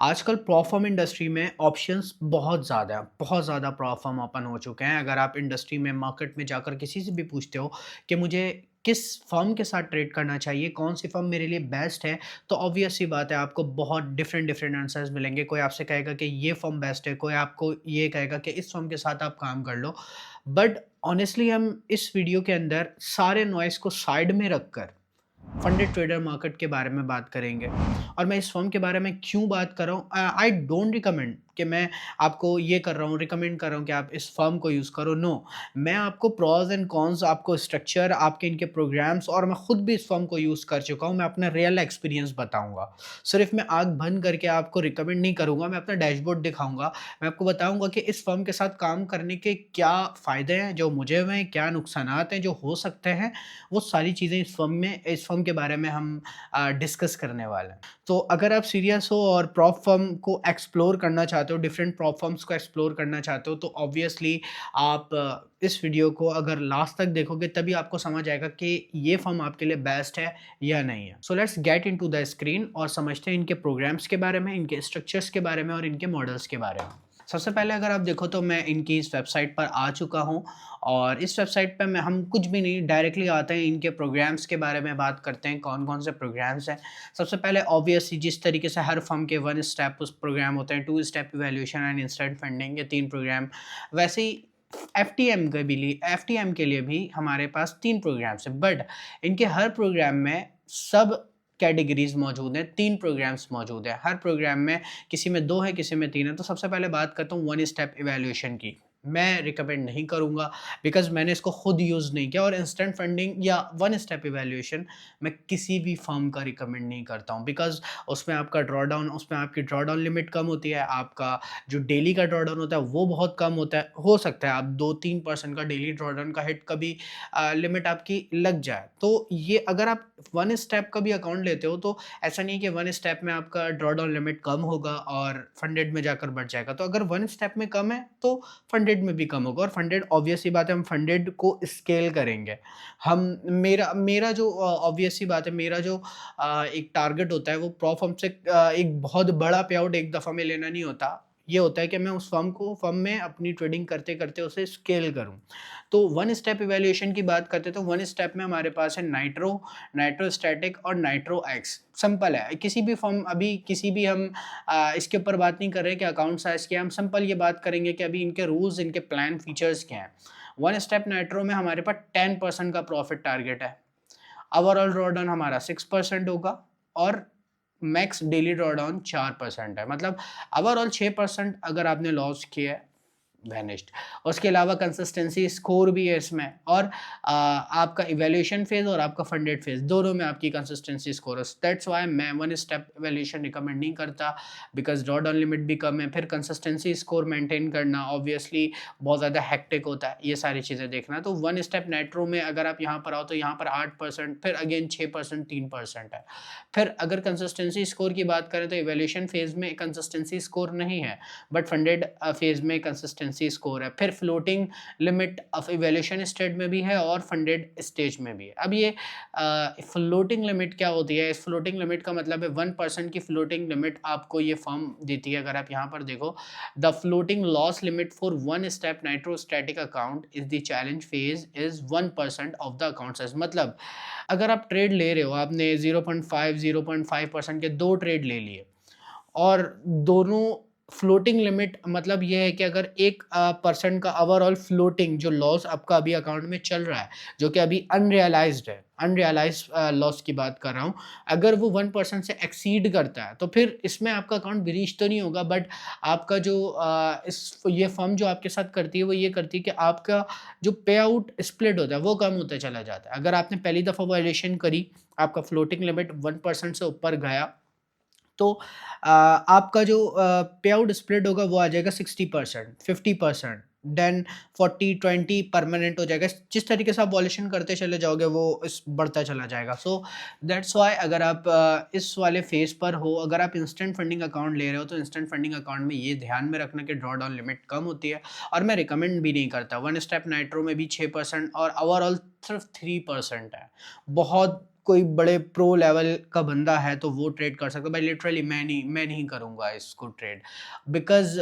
आजकल pro-firm industry में options बहुत ज़्यादा प्रो-फर्म ओपन हो चुके हैं। अगर आप इंडस्ट्री में मार्केट में जाकर किसी से भी पूछते हो कि मुझे किस फ़र्म के साथ ट्रेड करना चाहिए, कौन-सी फ़र्म मेरे लिए बेस्ट है, तो ऑब्वियस सी बात है आपको बहुत डिफरेंट आंसर्स मिलेंगे। कोई आपसे कहेगा कि ये फ़र्म बेस्ट है, कोई आपको ये कहेगा कि इस फ़र्म के साथ आप काम कर लो। बट ऑनेस्टली हम इस वीडियो के अंदर सारे नॉइज़ को साइड में रखकर फंडेड ट्रेडर मार्केट के बारे में बात करेंगे और मैं इस फर्म के बारे में क्यों बात कर रहा हूँ। आई डोंट रिकमेंड कि मैं आपको ये कर रहा हूँ, रिकमेंड कर रहा हूँ कि आप इस फर्म को यूज़ करो। नो, मैं आपको प्रॉज एंड कॉन्स, आपको स्ट्रक्चर, आपके इनके प्रोग्राम्स, और मैं खुद भी इस फर्म को यूज़ कर चुका हूँ। मैं अपना रियल एक्सपीरियंस बताऊंगा। सिर्फ मैं आंख बंद करके आपको रिकमेंड नहीं करूंगा, मैं अपना डैशबोर्ड दिखाऊंगा। मैं आपको बताऊंगा कि इस फर्म के साथ काम करने के क्या फ़ायदे हैं जो मुझे हुए हैं, क्या नुकसानात हैं जो हो सकते हैं। वो सारी चीज़ें इस फ़र्म के बारे में हम डिस्कस करने वाले हैं। तो अगर आप सीरियस हो और प्रॉप फ़र्म को एक्सप्लोर करना चाहते हो, डिफरेंट प्रॉप फ़र्म्स को एक्सप्लोर करना चाहते हो, तो ऑब्वियसली आप इस वीडियो को अगर लास्ट तक देखोगे तभी आपको समझ आएगा कि ये फ़र्म आपके लिए बेस्ट है या नहीं है। So let's get into the screen और समझते हैं इनके प्रोग्राम्स के बारे में, इनके स्ट्रक्चर्स के बारे में और इनके मॉडल्स के बारे में। सबसे पहले अगर आप देखो तो मैं इनकी इस वेबसाइट पर आ चुका हूँ और इस वेबसाइट पे मैं हम कुछ भी नहीं, डायरेक्टली आते हैं, इनके प्रोग्राम्स के बारे में बात करते हैं, कौन-कौन से प्रोग्राम्स हैं। सबसे पहले ऑब्वियसली जिस तरीके से हर फर्म के 1 स्टेप उस प्रोग्राम होते हैं, 2 step evaluation and instant funding, ये 3 प्रोग्राम। वैसे ही एफटीएम के लिए भी हमारे पास 3 प्रोग्राम्स हैं, बट इनके हर प्रोग्राम में सब कैटेगरीज़ मौजूद हैं, 3 प्रोग्राम्स मौजूद हैं। हर प्रोग्राम में किसी में 2 है, किसी में 3 है। तो सबसे पहले बात करता हूँ 1 स्टेप इवैल्यूएशन की। मैं रिकमेंड नहीं करूँगा बिकॉज़ मैंने इसको खुद यूज़ नहीं किया, और इंस्टेंट फंडिंग या 1 स्टेप इवैल्यूएशन मैं किसी भी फर्म का रिकमेंड नहीं करता हूँ बिकॉज़ उसमें आपकी ड्रॉडाउन लिमिट कम होती है, आपका जो डेली का ड्रॉडाउन होता है वो बहुत कम होता है। हो सकता है आप 2-3% का डेली ड्रॉडाउन का हिट कभी लिमिट आपकी लग जाए। तो ये अगर आप 1 स्टेप का भी अकाउंट लेते हो तो ऐसा नहीं है कि 1 स्टेप में आपका ड्रॉडाउन लिमिट कम होगा और फंडेड में जाकर बढ़ जाएगा। तो अगर 1 स्टेप में कम है तो फंडेड में भी कम होगा, और फंडेड ऑब्वियस सी बात है हम फंडेड को स्केल करेंगे। हम मेरा मेरा जो ऑब्वियस सी बात है, मेरा जो एक टारगेट होता है वो प्रॉ फर्म से एक बहुत बड़ा पे आउट एक दफ़ा में लेना नहीं होता। ये होता है कि मैं उस फर्म में अपनी ट्रेडिंग करते-करते उसे स्केल करूँ। तो 1 स्टेप इवैल्यूएशन की बात करते हैं तो 1 स्टेप में हमारे पास है नाइट्रो, नाइट्रोस्टैटिक और नाइट्रो एक्स। सिंपल है। किसी भी फर्म अभी किसी भी हम इसके ऊपर बात नहीं कर रहे हैं कि अकाउंट साइज़ क्या है, हम सिंपल ये बात करेंगे कि अभी इनके रूल्स, इनके प्लान फीचर्स क्या हैं। 1 स्टेप नाइट्रो में हमारे पास 10% का प्रॉफिट टारगेट है। ओवरऑल ड्रॉडाउन हमारा 6% होगा और मैक्स डेली ड्रॉडाउन 4% है। मतलब ओवरऑल 6% अगर आपने लॉस किया है, वैनिश्ड। उसके अलावा कंसिस्टेंसी स्कोर भी है इसमें, और आपका इवैल्यूएशन फेज़ और आपका फंडेड फेज़ दोनों में आपकी कंसिस्टेंसी स्कोर है। दैट्स व्हाई मैं 1 स्टेप इवैल्यूएशन रिकमेंड नहीं करता बिकॉज़ ड्रॉडाउन लिमिट भी कम है। फिर कंसिस्टेंसी स्कोर मेंटेन करना ऑब्वियसली बहुत ज़्यादा हेक्टिक होता है, ये सारी चीज़ें देखना। तो 1 स्टेप नाइट्रो में अगर आप यहाँ पर आओ तो यहाँ पर 8%, फिर अगेन 6%, 3% है। फिर अगर कंसिस्टेंसी स्कोर की बात करें तो इवैल्यूएशन फेज़ में कंसिस्टेंसी स्कोर नहीं है, बट फंडेड फेज़ में कंसिस्टेंसी स्कोर है। फिर floating limit of evaluation stage में भी है और फंडेड स्टेज में भी है। अब ये फ्लोटिंग लिमिट क्या होती है? इस फ्लोटिंग लिमिट का मतलब है 1% की फ्लोटिंग लिमिट आपको ये फर्म देती है। अगर आप यहाँ पर देखो, the floating loss limit for 1 step nitrostatic account is the challenge phase is 1% of the account size. मतलब अगर आप ट्रेड ले रहे हो, आपने 0.5, 0.5% के 2 ट्रेड ले लिए और दोनों फ्लोटिंग लिमिट, मतलब ये है कि अगर 1% का ओवरऑल फ्लोटिंग जो लॉस आपका अभी अकाउंट में चल रहा है, जो कि अभी अनरियलाइज़्ड है, लॉस की बात कर रहा हूँ। अगर वो 1% से एक्सीड करता है, तो फिर इसमें आपका अकाउंट ब्रीच तो नहीं होगा, बट आपका जो ये फर्म जो आपके साथ करती है, वो ये करती है कि आपका जो पे आउट स्प्लिट होता है, वो कम होता चला जाता है। अगर आपने पहली दफ़ा वायलेशन करी, आपका फ्लोटिंग लिमिट 1% से ऊपर गया, तो आपका जो पे आउट स्प्लिट होगा वो आ जाएगा 60%, 50%, देन 40-20 परमानेंट हो जाएगा। जिस तरीके से आप वॉल्यूशन करते चले जाओगे वो इस बढ़ता चला जाएगा। सो दैट्स व्हाई अगर आप इस वाले फेज़ पर हो, अगर आप इंस्टेंट फंडिंग अकाउंट ले रहे हो तो इंस्टेंट फंडिंग अकाउंट में ये ध्यान में रखना कि ड्रॉ डाउन लिमिट कम होती है, और मैं रिकमेंड भी नहीं करता। 1 स्टेप नाइट्रो में भी 6% और ओवरऑल सिर्फ 3% है। बहुत कोई बड़े प्रो लेवल का बंदा है तो वो ट्रेड कर सकता है, भाई लिटरली मैं नहीं करूँगा इसको ट्रेड, बिकॉज़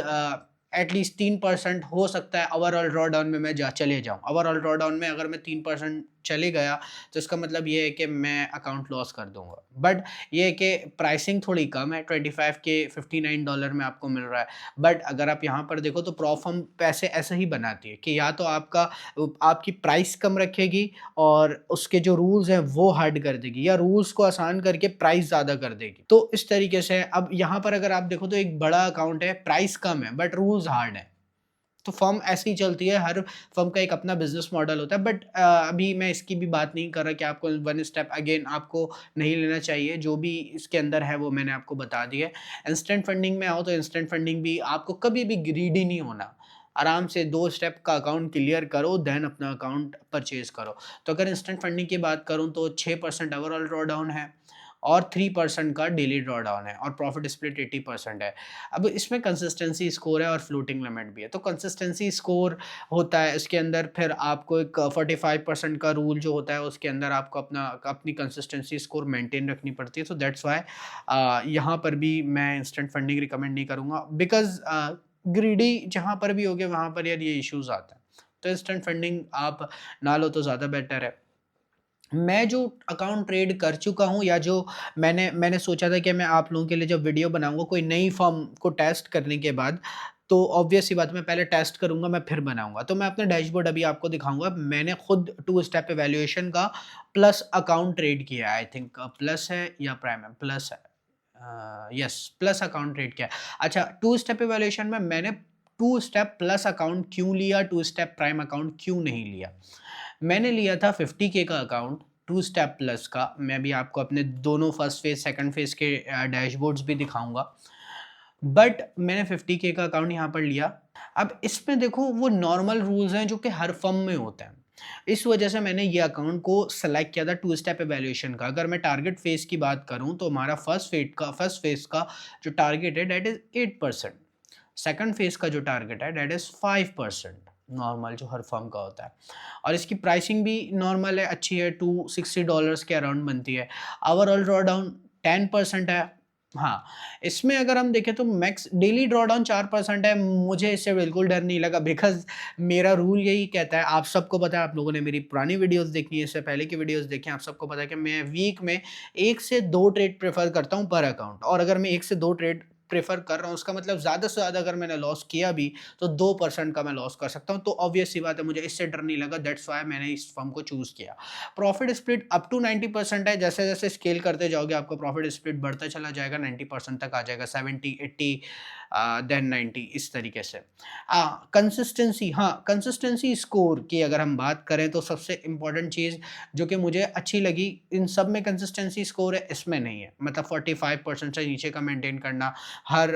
एटलीस्ट 3% हो सकता है ओवरऑल ड्रॉ डाउन में मैं चले जाऊँ। ओवरऑल ड्रॉ डाउन में अगर मैं 3% चले गया तो इसका मतलब ये है कि मैं अकाउंट लॉस कर दूँगा। बट ये है कि प्राइसिंग थोड़ी कम है, 25 के $59 में आपको मिल रहा है। बट अगर आप यहाँ पर देखो तो प्रोफर्म पैसे ऐसे ही बनाती है कि या तो आपकी प्राइस कम रखेगी और उसके जो रूल्स हैं वो हार्ड कर देगी, या रूल्स को आसान करके प्राइस ज़्यादा कर देगी। तो इस तरीके से अब यहाँ पर अगर आप देखो तो एक बड़ा अकाउंट है, प्राइस कम है बट रूल्स हार्ड है। तो फर्म ऐसे ही चलती है, हर फर्म का एक अपना बिजनेस मॉडल होता है। बट अभी मैं इसकी भी बात नहीं कर रहा कि आपको वन स्टेप अगेन आपको नहीं लेना चाहिए, जो भी इसके अंदर है वो मैंने आपको बता दिया है। इंस्टेंट फंडिंग में आओ तो इंस्टेंट फंडिंग भी आपको कभी भी ग्रीडी नहीं होना, आराम से 2 स्टेप का अकाउंट क्लियर करो देन अपना अकाउंट परचेज करो। तो अगर इंस्टेंट फंडिंग की बात करूँ तो 6% ओवरऑल ड्रॉ डाउन है और 3% का डेली ड्रॉ डाउन है और प्रॉफिट स्प्लिट 80% है। अब इसमें कंसिस्टेंसी स्कोर है और फ्लोटिंग लिमिट भी है। तो कंसिस्टेंसी स्कोर होता है इसके अंदर, फिर आपको एक 45% का रूल जो होता है उसके अंदर आपको अपनी कंसिस्टेंसी स्कोर मेंटेन रखनी पड़ती है। तो दैट्स व्हाई यहाँ पर भी मैं इंस्टेंट फंडिंग रिकमेंड नहीं करूँगा, बिकॉज़ ग्रीडी जहाँ पर भी हो गए वहाँ पर यार ये इश्यूज़ आता है। तो इंस्टेंट फंडिंग आप ना लो तो ज़्यादा बेटर है। मैं जो अकाउंट ट्रेड कर चुका हूँ या जो मैंने सोचा था कि मैं आप लोगों के लिए जब वीडियो बनाऊँगा कोई नई फर्म को टेस्ट करने के बाद, तो ऑब्वियस सी बात है मैं पहले टेस्ट करूँगा, मैं फिर बनाऊँगा। तो मैं अपना डैशबोर्ड अभी आपको दिखाऊँगा। मैंने खुद 2 स्टेप इवैल्यूएशन का प्लस अकाउंट ट्रेड किया है। आई थिंक प्लस है या प्राइम है? प्लस है। यस, प्लस अकाउंट ट्रेड किया है। अच्छा, 2 स्टेप इवैल्यूएशन में मैंने 2 स्टेप प्लस अकाउंट क्यों लिया, 2 स्टेप प्राइम अकाउंट क्यों नहीं लिया? मैंने लिया था 50K का अकाउंट 2 स्टेप प्लस का। मैं भी आपको अपने दोनों फर्स्ट फेज़, सेकंड फेज़ के डैशबोर्ड्स भी दिखाऊँगा। बट मैंने 50K का अकाउंट यहाँ पर लिया। अब इसमें देखो वो नॉर्मल रूल्स हैं जो कि हर फर्म में होते हैं। इस वजह से मैंने ये अकाउंट को सेलेक्ट किया था 2 स्टेप इवैल्यूएशन का। अगर मैं टारगेट फेज़ की बात करूँ तो हमारा फर्स्ट फेज़ का जो टारगेट है दैट इज़ 8%। सेकंड फेज़ का जो टारगेट है दैट इज़ 5%, नॉर्मल जो हर फर्म का होता है। और इसकी प्राइसिंग भी नॉर्मल है, अच्छी है, $260 के अराउंड बनती है। ओवरऑल ड्रॉ डाउन 10% है। हाँ, इसमें अगर हम देखें तो मैक्स डेली ड्रॉ डाउन 4% है। मुझे इससे बिल्कुल डर नहीं लगा, बिकॉज़ मेरा रूल यही कहता है, आप सबको पता है, आप लोगों ने मेरी पुरानी वीडियोज़ देखी है, इससे पहले की वीडियोज़ देखी हैं, आप सबको पता है कि मैं वीक में 1 से 2 ट्रेड प्रेफ़र करता हूँ पर अकाउंट। और अगर मैं 1 से 2 ट्रेड प्रेफ़र कर रहा हूँ, उसका मतलब ज़्यादा से ज़्यादा अगर मैंने लॉस किया भी तो 2% का मैं लॉस कर सकता हूँ। तो ऑब्वियस सी बात है, मुझे इससे डर नहीं लगा, दैट्स व्हाई मैंने इस फर्म को चूज़ किया। प्रॉफिट स्प्लिट अप टू 90% है, जैसे-जैसे स्केल करते जाओगे आपका प्रॉफिट स्प्लिट बढ़ता चला जाएगा, 90% तक आ जाएगा, 70, 80 देन 90, इस तरीके से। कंसिस्टेंसी स्कोर की अगर हम बात करें तो सबसे इम्पोर्टेंट चीज़ जो कि मुझे अच्छी लगी, इन सब में कंसिस्टेंसी स्कोर है, इसमें नहीं है। मतलब 45% से नीचे का मेंटेन करना, हर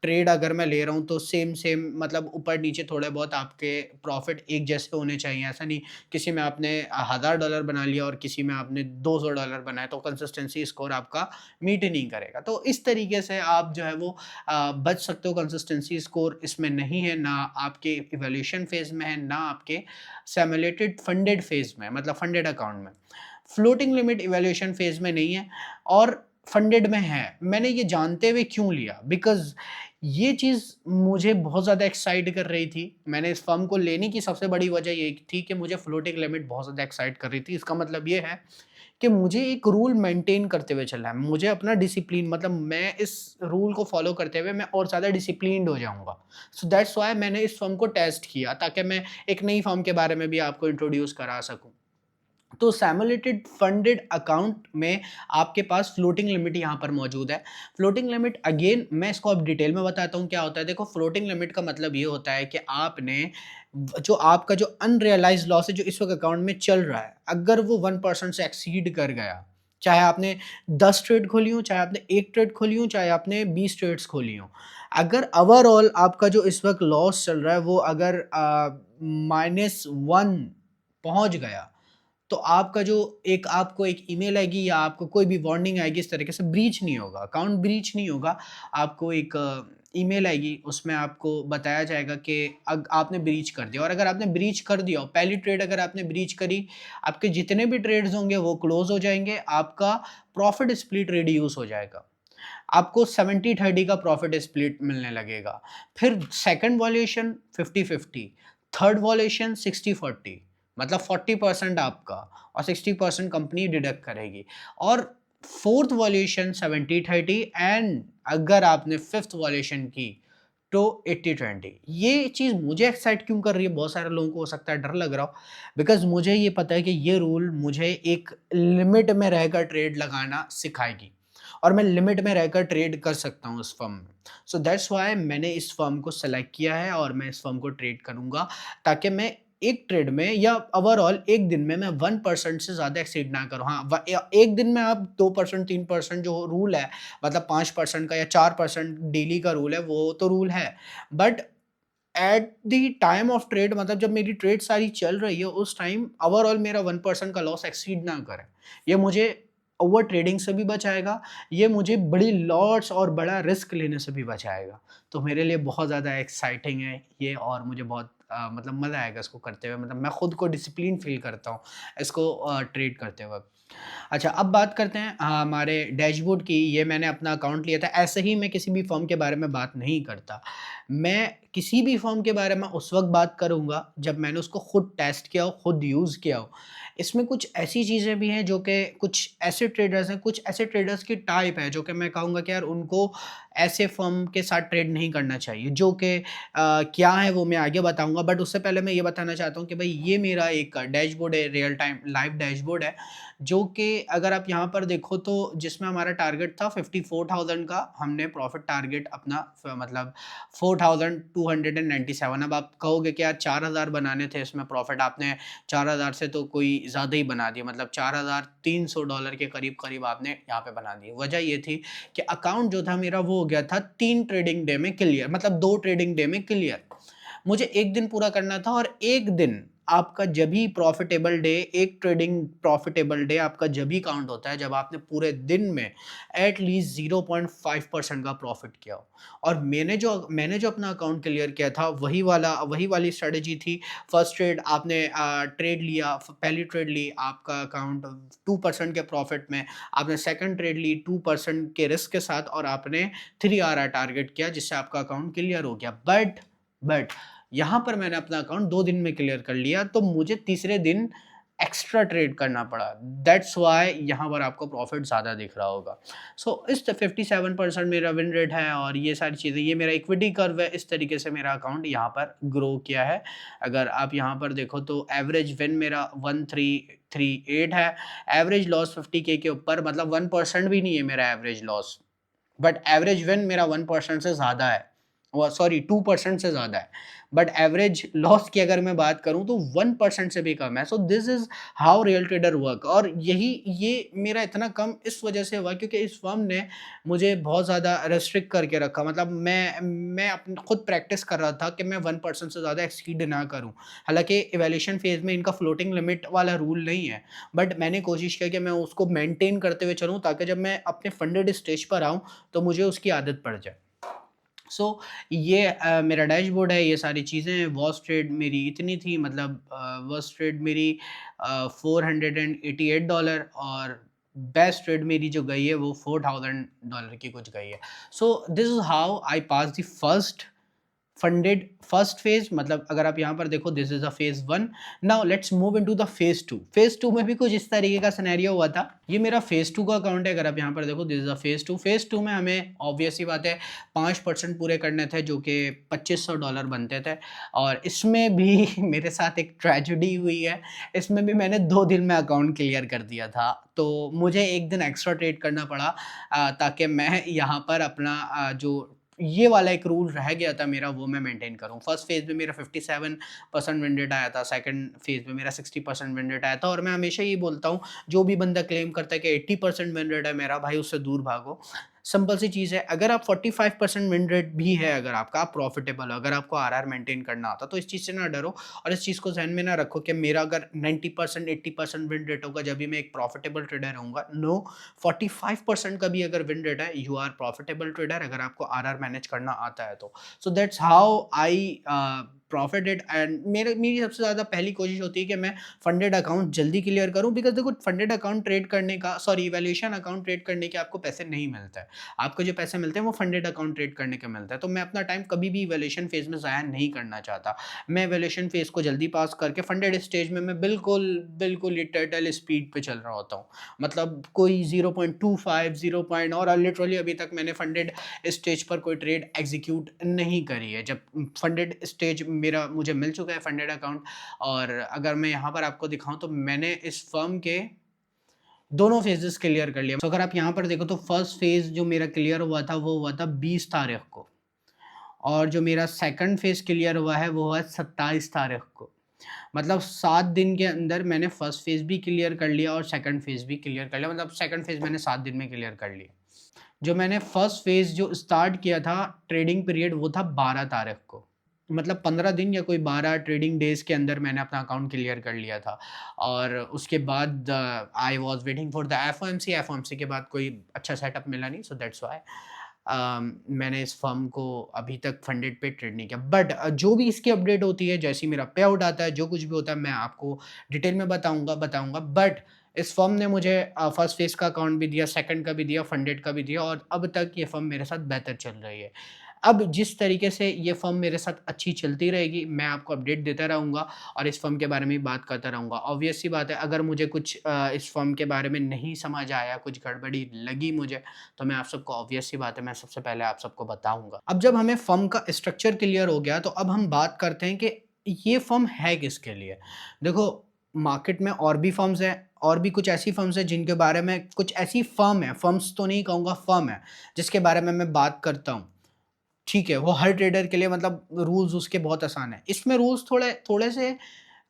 ट्रेड अगर मैं ले रहा हूँ तो सेम मतलब ऊपर-नीचे थोड़े बहुत आपके प्रॉफिट एक जैसे होने चाहिए। ऐसा नहीं किसी में आपने $1000 बना लिया और किसी में आपने $200 बनाए तो कंसिस्टेंसी स्कोर आपका मीट ही नहीं करेगा। तो इस तरीके से आप जो है वो बच सकते हो। कंसिस्टेंसी स्कोर इसमें नहीं है, ना आपके इवैल्यूएशन फेज़ में है, ना आपके सिमुलेटेड फंडेड फेज़ में, मतलब फंडेड अकाउंट में। फ्लोटिंग लिमिट इवैल्यूएशन फेज़ में नहीं है और फंडेड में है। मैंने ये जानते हुए क्यों लिया? बिकॉज़ ये चीज़ मुझे बहुत ज़्यादा एक्साइट कर रही थी। मैंने इस फर्म को लेने की सबसे बड़ी वजह ये थी कि मुझे फ्लोटिंग लिमिट बहुत ज़्यादा एक्साइट कर रही थी। इसका मतलब ये है कि मुझे एक रूल मेंटेन करते हुए चलना है। मुझे अपना डिसिप्लिन, मतलब मैं इस रूल को फ़ॉलो करते हुए मैं और ज़्यादा डिसिप्लिन्ड हो जाऊँगा। सो दैट्स व्हाई मैंने इस फर्म को टेस्ट किया, ताकि मैं एक नई फर्म के बारे में भी आपको इंट्रोड्यूस करा सकूँ। तो सिमुलेटेड फंडेड अकाउंट में आपके पास फ्लोटिंग लिमिट यहाँ पर मौजूद है। फ्लोटिंग लिमिट अगेन मैं इसको अब डिटेल में बताता हूँ क्या होता है। देखो, फ्लोटिंग लिमिट का मतलब ये होता है कि आपने जो आपका जो अनरियलाइज्ड लॉस है जो इस वक़्त अकाउंट में चल रहा है, अगर वो 1% से एक्सीड कर गया, चाहे आपने 10 ट्रेड खोली हों, चाहे आपने 1 ट्रेड खोली हों, चाहे आपने 20 ट्रेड्स खोली हों। अगर ओवरऑल आपका जो इस वक़्त लॉस चल रहा है वो अगर -1 पहुँच गया, तो आपका जो आपको एक ईमेल आएगी या आपको कोई भी वार्निंग आएगी, इस तरीके से ब्रीच नहीं होगा, अकाउंट ब्रीच नहीं होगा। आपको एक ईमेल आएगी, उसमें आपको बताया जाएगा कि आपने ब्रीच कर दिया। और अगर आपने ब्रीच कर दिया, पहली ट्रेड अगर आपने ब्रीच करी, आपके जितने भी ट्रेड्स होंगे वो क्लोज हो जाएंगे, आपका प्रॉफिट स्प्लिट रिड्यूस हो जाएगा, आपको 70-30 का प्रॉफिट स्प्लिट मिलने लगेगा। फिर सेकंड वॉल्यूशन 50-50, थर्ड वॉल्यूशन 60-40, मतलब 40% आपका और 60% कंपनी डिडक्ट करेगी। और फोर्थ वॉल्यूशन 70-30, एंड अगर आपने फिफ्थ वॉल्यूशन की तो 80-20। ये चीज़ मुझे एक्साइट क्यों कर रही है, बहुत सारे लोगों को हो सकता है डर लग रहा हो, बिकॉज मुझे ये पता है कि ये रूल मुझे एक लिमिट में रहकर ट्रेड लगाना सिखाएगी और मैं लिमिट में रहकर ट्रेड कर सकता हूँ इस फर्म में। सो दैट्स वाई मैंने इस फर्म को सेलेक्ट किया है और मैं इस फर्म को ट्रेड करूँगा, ताकि मैं एक ट्रेड में या ओवरऑल एक दिन में मैं 1% से ज़्यादा एक्सीड ना करूँ। हाँ, एक दिन में आप 2% 3% जो रूल है, मतलब 5% का या 4% डेली का रूल है, वो तो रूल है, but at the time of trade, मतलब जब मेरी ट्रेड सारी चल रही है उस टाइम ओवरऑल मेरा 1% का लॉस एक्सीड ना करे। ये मुझे ओवर ट्रेडिंग से भी बचाएगा, ये मुझे बड़ी लॉट्स और बड़ा रिस्क लेने से भी बचाएगा। तो मेरे लिए बहुत ज़्यादा एक्साइटिंग है ये, और मुझे बहुत मतलब मज़ा आएगा इसको करते हुए। मतलब मैं खुद को डिसिप्लिन फील करता हूँ इसको ट्रेड करते वक्त। अच्छा, अब बात करते हैं हमारे डैशबोर्ड की। ये मैंने अपना अकाउंट लिया था, ऐसे ही मैं किसी भी फर्म के बारे में बात नहीं करता। मैं किसी भी फर्म के बारे में उस वक्त बात करूँगा जब मैंने उसको खुद टेस्ट किया हो, खुद यूज़ किया हो। इसमें कुछ ऐसी चीज़ें भी हैं जो कि कुछ ऐसे ट्रेडर्स हैं, कुछ ऐसे ट्रेडर्स की टाइप है जो कि मैं कहूँगा कि यार उनको ऐसे फर्म के साथ ट्रेड नहीं करना चाहिए, जो कि क्या है वो मैं आगे बताऊँगा। बट उससे पहले मैं ये बताना चाहता हूँ कि भाई ये मेरा एक डैशबोर्ड है, रियल टाइम लाइव डैशबोर्ड है, जो कि अगर आप यहाँ पर देखो तो जिसमें हमारा टारगेट था 54,000 का, हमने प्रॉफिट टारगेट अपना मतलब 4,297। अब आप कहोगे कि यार 4,000 बनाने थे इसमें प्रॉफिट, आपने 4,000 से तो कोई ज़्यादा ही बना दिया, मतलब $4,300 के करीब करीब आपने यहाँ पे बना दिए। वजह ये थी कि अकाउंट जो था मेरा वो हो गया था 3 ट्रेडिंग डे में क्लियर, मतलब 2 ट्रेडिंग डे में क्लियर। मुझे एक दिन पूरा करना था, और एक दिन आपका जब भी प्रॉफिटेबल डे, एक ट्रेडिंग प्रॉफिटेबल डे आपका जब भी काउंट होता है जब आपने पूरे दिन में एटलीस्ट 0.5% का प्रॉफिट किया हो। और मैंने जो अपना अकाउंट क्लियर किया था वही वाली स्ट्रेटजी थी। फर्स्ट ट्रेड आपने ट्रेड लिया, पहली ट्रेड ली, आपका अकाउंट 2% के प्रॉफिट में, आपने सेकंड ट्रेड ली 2% के रिस्क के साथ, और आपने 3 RR टारगेट किया जिससे आपका अकाउंट क्लियर हो गया। बट यहाँ पर मैंने अपना अकाउंट 2 दिन में क्लियर कर लिया, तो मुझे तीसरे दिन एक्स्ट्रा ट्रेड करना पड़ा। दैट्स व्हाई यहाँ पर आपको प्रॉफिट ज़्यादा दिख रहा होगा। सो इस 57% मेरा विन रेट है, और ये सारी चीज़ें, ये मेरा इक्विटी कर्व है, इस तरीके से मेरा अकाउंट यहाँ पर ग्रो किया है। अगर आप यहाँ पर देखो तो एवरेज विन मेरा 1338 है, एवरेज लॉस 50K के ऊपर, मतलब 1% भी नहीं है मेरा average loss, but average win मेरा 1% से ज़्यादा है, वो सॉरी 2% से ज़्यादा है। बट एवरेज लॉस की अगर मैं बात करूँ तो 1% से भी कम है। So this is how real trader work. और ये मेरा इतना कम इस वजह से हुआ क्योंकि इस फर्म ने मुझे बहुत ज़्यादा रेस्ट्रिक्ट करके रखा। मतलब मैं अपनी खुद प्रैक्टिस कर रहा था कि मैं 1% से ज़्यादा एक्सीड ना करूँ। हालाँकि इवैल्यूएशन फेज़ में इनका फ्लोटिंग लिमिट वाला रूल नहीं है, बट मैंने कोशिश किया कि मैं उसको मेंटेन करते हुए चलूँ, ताकि जब मैं अपने फंडेड स्टेज पर आऊँ तो मुझे उसकी आदत पड़ जाए। सो ये मेरा डैशबोर्ड है, ये सारी चीज़ें हैं। वॉच ट्रेड मेरी इतनी थी, मतलब वॉच ट्रेड मेरी $488, और बेस्ट ट्रेड मेरी जो गई है वो $4,000 की कुछ गई है। So this is how I pass the funded first phase. मतलब अगर आप यहाँ पर देखो, this is a phase 1। Now let's move into the phase 2। Phase 2 में भी कुछ इस तरीके का सिनेरियो हुआ था। ये मेरा फेज 2 का अकाउंट है। अगर आप यहाँ पर देखो, this is a phase 2। Phase 2 में हमें ऑब्वियस ही बात है 5% पूरे करने थे, जो कि $2,500 बनते थे। और इसमें भी मेरे साथ एक ट्रेजेडी हुई है। इसमें भी मैंने 2 दिन में अकाउंट क्लियर कर दिया था, तो मुझे एक दिन एक्स्ट्रा ट्रेड करना पड़ा, ताकि मैं यहाँ पर अपना जो ये वाला एक रूल रह गया था मेरा, वो मैं मेंटेन करूँ। फर्स्ट फेज़ में मेरा 57% विन रेट आया था, सेकंड फेज़ में मेरा 60% विन रेट आया था। और मैं हमेशा ये बोलता हूँ, जो भी बंदा क्लेम करता है कि 80% विन रेट है मेरा, भाई उससे दूर भागो। सिंपल सी चीज़ है, अगर आप 45% विन रेट भी है, अगर आपका, आप प्रॉफिटेबल हो, अगर आपको आरआर मेंटेन करना आता, तो इस चीज़ से ना डरो और इस चीज़ को ज़हन में ना रखो कि मेरा अगर 90% 80% विन रेट होगा जब भी मैं एक प्रॉफिटेबल ट्रेडर रहूँगा। नो, 45% का भी अगर विन रेट है, यू आर प्रॉफिटेबल ट्रेडर, अगर आपको आरआर मैनेज करना आता है तो। So that's how I profited. And मेरी सबसे ज़्यादा पहली कोशिश होती है कि मैं फंडेड अकाउंट जल्दी क्लियर करूँ, बिकॉज़ देखो फंडेड अकाउंट ट्रेड करने का, सॉरी, वैल्यूएशन अकाउंट ट्रेड करने के आपको पैसे नहीं मिलते हैं। आपको जो पैसे मिलते हैं वो फंडेड अकाउंट ट्रेड करने के मिलते हैं। तो मैं अपना टाइम कभी भी वैल्यूएशन फेज़ में ज़ाया नहीं करना चाहता। मैं वैल्यूएशन फेज़ को जल्दी पास करके फंडेड स्टेज में मैं बिल्कुल ये टर्टल स्पीड पे चल रहा होता हूँ। मतलब कोई 0.25 0 पॉइंट, और लिटरली अभी तक मैंने फंडेड स्टेज पर कोई ट्रेड एग्जीक्यूट नहीं करी है। जब फंडेड स्टेज मेरा मुझे मिल चुका है फंडेड अकाउंट, और अगर मैं यहाँ पर आपको दिखाऊँ तो मैंने इस फर्म के दोनों फेजेस क्लियर कर लिया। तो अगर आप यहाँ पर देखो तो फर्स्ट फेज जो मेरा क्लियर हुआ था वो हुआ था 20 तारीख को, और जो मेरा सेकंड फेज क्लियर हुआ है वो हुआ 27 तारीख को। मतलब 7 दिन के अंदर मैंने फर्स्ट फेज भी क्लियर कर लिया और सेकंड फेज भी क्लियर कर लिया। मतलब सेकंड फेज मैंने 7 दिन में क्लियर कर लिया। जो मैंने फर्स्ट फेज जो स्टार्ट किया था ट्रेडिंग पीरियड, वो था 12 तारीख को। मतलब 15 दिन या कोई 12 ट्रेडिंग डेज के अंदर मैंने अपना अकाउंट क्लियर कर लिया था। और उसके बाद I was waiting for the FOMC के बाद कोई अच्छा सेटअप मिला नहीं, सो दैट्स व्हाई मैंने इस फर्म को अभी तक फंडेड पे ट्रेड नहीं किया। बट जो भी इसकी अपडेट होती है, जैसे ही मेरा पे आउट आता है, जो कुछ भी होता है, मैं आपको डिटेल में बताऊंगा। बट इस फर्म ने मुझे फर्स्ट फेज का अकाउंट भी दिया, सेकंड का भी दिया, फंडेड का भी दिया, और अब तक ये फर्म मेरे साथ बेहतर चल रही है। अब जिस तरीके से ये फ़र्म मेरे साथ अच्छी चलती रहेगी, मैं आपको अपडेट देता रहूँगा और इस फ़र्म के बारे में बात करता रहूँगा। ऑब्वियस सी बात है, अगर मुझे कुछ इस फ़र्म के बारे में नहीं समझ आया, कुछ गड़बड़ी लगी मुझे, तो मैं आप सबको, ऑब्वियस सी बात है, मैं सबसे पहले आप सबको बताऊँगा। अब जब हमें फ़र्म का स्ट्रक्चर क्लियर हो गया, तो अब हम बात करते हैं कि ये फ़र्म है किसके लिए? देखो, मार्केट में और भी फ़र्म्स हैं, और भी कुछ ऐसी फ़र्म्स हैं जिनके बारे में, कुछ ऐसी फ़र्म है, फ़र्म्स तो नहीं कहूँगा, फ़र्म है, जिसके बारे में मैं बात करता हूँ। ठीक है, वो हर ट्रेडर के लिए, मतलब रूल्स उसके बहुत आसान है। इसमें रूल्स थोड़े से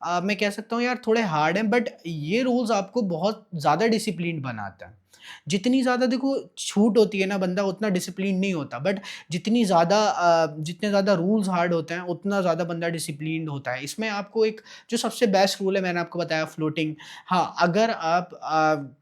मैं कह सकता हूँ यार थोड़े हार्ड हैं, बट ये रूल्स आपको बहुत ज़्यादा डिसिप्लिन्ड बनाता है। जितनी ज़्यादा देखो छूट होती है ना, बंदा उतना डिसिप्लिन्ड नहीं होता, बट जितने ज़्यादा रूल्स हार्ड होते हैं, उतना ज़्यादा बंदा डिसिप्लिन्ड होता है। इसमें आपको एक जो सबसे बेस्ट रूल है, मैंने आपको बताया, फ्लोटिंग। हाँ, अगर आप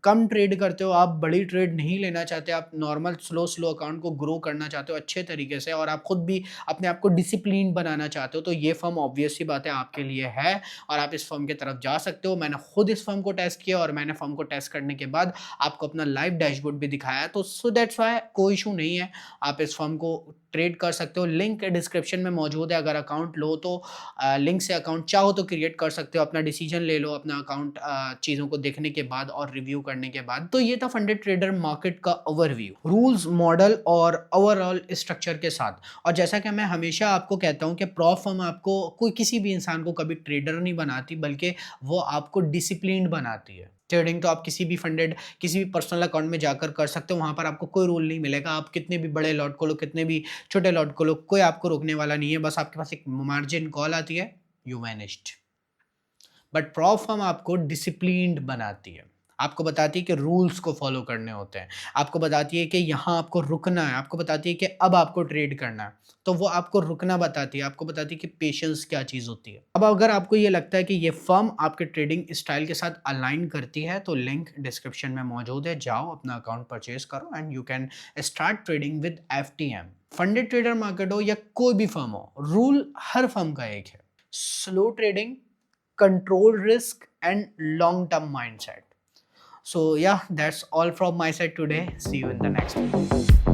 कम ट्रेड करते हो, आप बड़ी ट्रेड नहीं लेना चाहते, आप नॉर्मल स्लो अकाउंट को ग्रो करना चाहते हो अच्छे तरीके से, और आप खुद भी अपने आप को डिसिप्लिन्ड बनाना चाहते हो, तो ये फर्म ऑब्वियस सी बात है आपके लिए है, और आप इस फर्म की तरफ जा सकते हो। मैंने खुद इस फर्म को टेस्ट किया, और मैंने फर्म को टेस्ट करने के बाद आपको अपना लाइव डैशबोर्ड भी दिखाया, तो सो दैट्स व्हाई कोई इशू नहीं है, आप इस फर्म को ट्रेड कर सकते हो। लिंक डिस्क्रिप्शन में मौजूद है। अगर अकाउंट लो तो लिंक से अकाउंट चाहो तो क्रिएट कर सकते हो। अपना डिसीजन ले लो अपना अकाउंट चीज़ों को देखने के बाद और रिव्यू करने के बाद। तो ये था फंडेड ट्रेडर मार्केट का ओवरव्यू, रूल्स, मॉडल और ओवरऑल स्ट्रक्चर के साथ। और जैसा कि मैं हमेशा आपको कहता हूँ कि प्रॉ फर्म आपको, कोई किसी भी इंसान को कभी ट्रेडर नहीं बनाती, बल्कि वो आपको डिसिप्लिन्ड बनाती है। ट्रेडिंग तो आप किसी भी पर्सनल अकाउंट में जाकर कर सकते हो, वहाँ पर आपको कोई रूल नहीं मिलेगा। आप कितने भी बड़े लॉट खोलो, कितने भी छोटे लॉट खोलो, कोई आपको रोकने वाला नहीं है। बस आपके पास एक मार्जिन कॉल आती है, यू वैनिश्ड। बट प्रॉ फर्म आपको डिसिप्लिन्ड बनाती है, आपको बताती है कि रूल्स को फॉलो करने होते हैं, आपको बताती है कि यहाँ आपको रुकना है, आपको बताती है कि अब आपको ट्रेड करना है, तो वो आपको रुकना बताती है, आपको बताती है कि पेशेंस क्या चीज़ होती है। अब अगर आपको ये लगता है कि ये फर्म आपके ट्रेडिंग स्टाइल के साथ अलाइन करती है, तो लिंक डिस्क्रिप्शन में मौजूद है, जाओ अपना अकाउंट परचेज करो and you can start trading with FTM। Funded trader market हो या कोई भी फर्म हो, रूल हर फर्म का एक है, slow trading, control risk and long-term mindset. So yeah, that's all from my side today. See you in the next one.